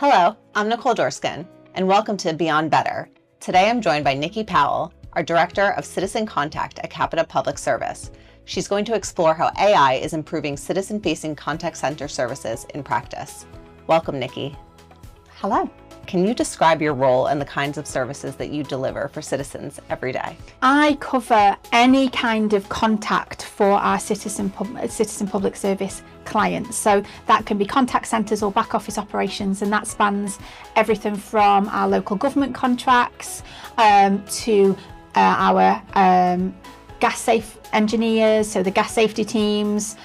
Hello, I'm Nicole Dorskind, and welcome to Beyond Better. Today I'm joined by Nikki Powell, our Director of Citizen Contact at Capita Public Service. She's going to explore how AI is improving citizen-facing contact center services in practice. Welcome, Nikki. Hello. Can you describe your role and the kinds of services that you deliver for citizens every day? I cover any kind of contact for our citizen public service clients. So that can be contact centres or back office operations, and that spans everything from our local government contracts to our gas safe engineers, so the gas safety teams.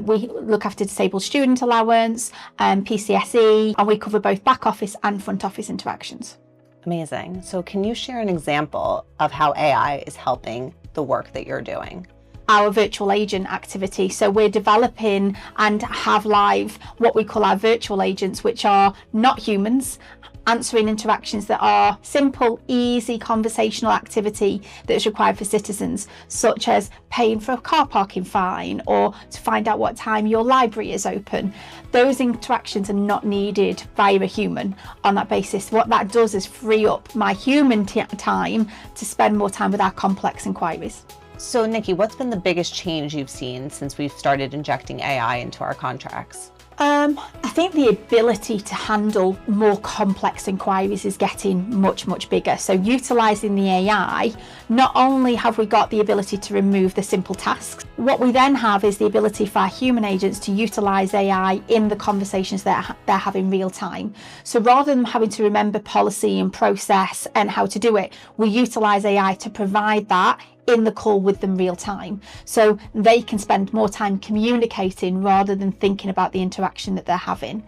We look after disabled student allowance, PCSE, and we cover both back office and front office interactions. Amazing. So can you share an example of how AI is helping the work that you're doing? Our virtual agent activity. So we're developing and have live what we call our virtual agents, which are not humans, answering interactions that are simple, easy conversational activity that is required for citizens, such as paying for a car parking fine or to find out what time your library is open. Those interactions are not needed via a human on that basis. What that does is free up my human time to spend more time with our complex inquiries. So Nikki, what's been the biggest change you've seen since we've started injecting AI into our contracts? I think the ability to handle more complex inquiries is getting much bigger. So utilising the AI, not only have we got the ability to remove the simple tasks, what we then have is the ability for our human agents to utilise AI in the conversations that they're having real time. So rather than having to remember policy and process and how to do it, we utilise AI to provide that in the call with them real time, so they can spend more time communicating rather than thinking about the interaction that they're having.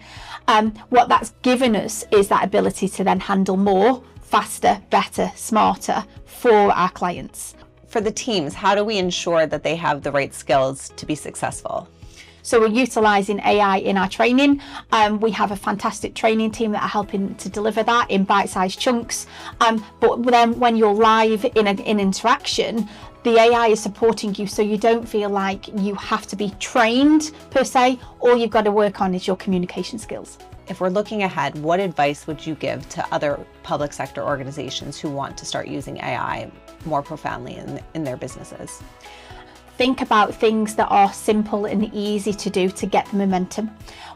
What that's given us is that ability to then handle more, faster, better, smarter for our clients. For the teams, how do we ensure that they have the right skills to be successful? So we're utilising AI in our training. We have a fantastic training team that are helping to deliver that in bite-sized chunks. But then when you're live in an interaction, the AI is supporting you, so you don't feel like you have to be trained per se. All you've got to work on is your communication skills. If we're looking ahead, what advice would you give to other public sector organizations who want to start using AI more profoundly in their businesses? Think about things that are simple and easy to do to get the momentum,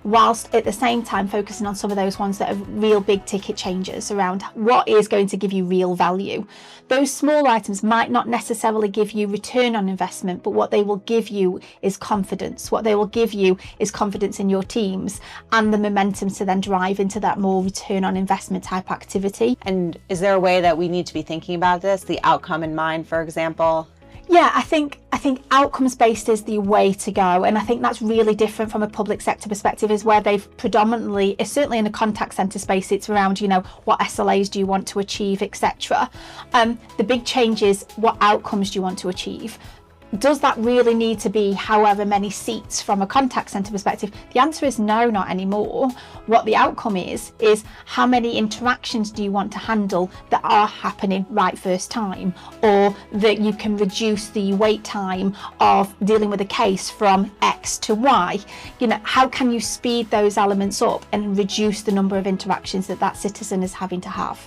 whilst at the same time focusing on some of those ones that are real big ticket changes around what is going to give you real value. Those small items might not necessarily give you return on investment, but what they will give you is confidence. What they will give you is confidence in your teams and the momentum to then drive into that more return on investment type activity. And is there a way that we need to be thinking about this, the outcome in mind, for example? Yeah, I think outcomes based is the way to go, and I think that's really different from a public sector perspective, is where they've predominantly, certainly in a contact centre space, it's around, what SLAs do you want to achieve, etc. The big change is what outcomes do you want to achieve. Does that really need to be however many seats from a contact centre perspective? The answer is no, not anymore. What the outcome is how many interactions do you want to handle that are happening right first time, or that you can reduce the wait time of dealing with a case from X to Y. How can you speed those elements up and reduce the number of interactions that citizen is having to have?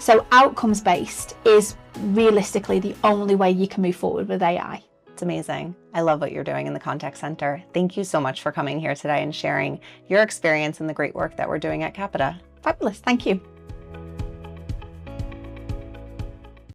So outcomes based is realistically the only way you can move forward with AI. It's amazing. I love what you're doing in the contact center. Thank you so much for coming here today and sharing your experience and the great work that we're doing at Capita. Fabulous. Thank you.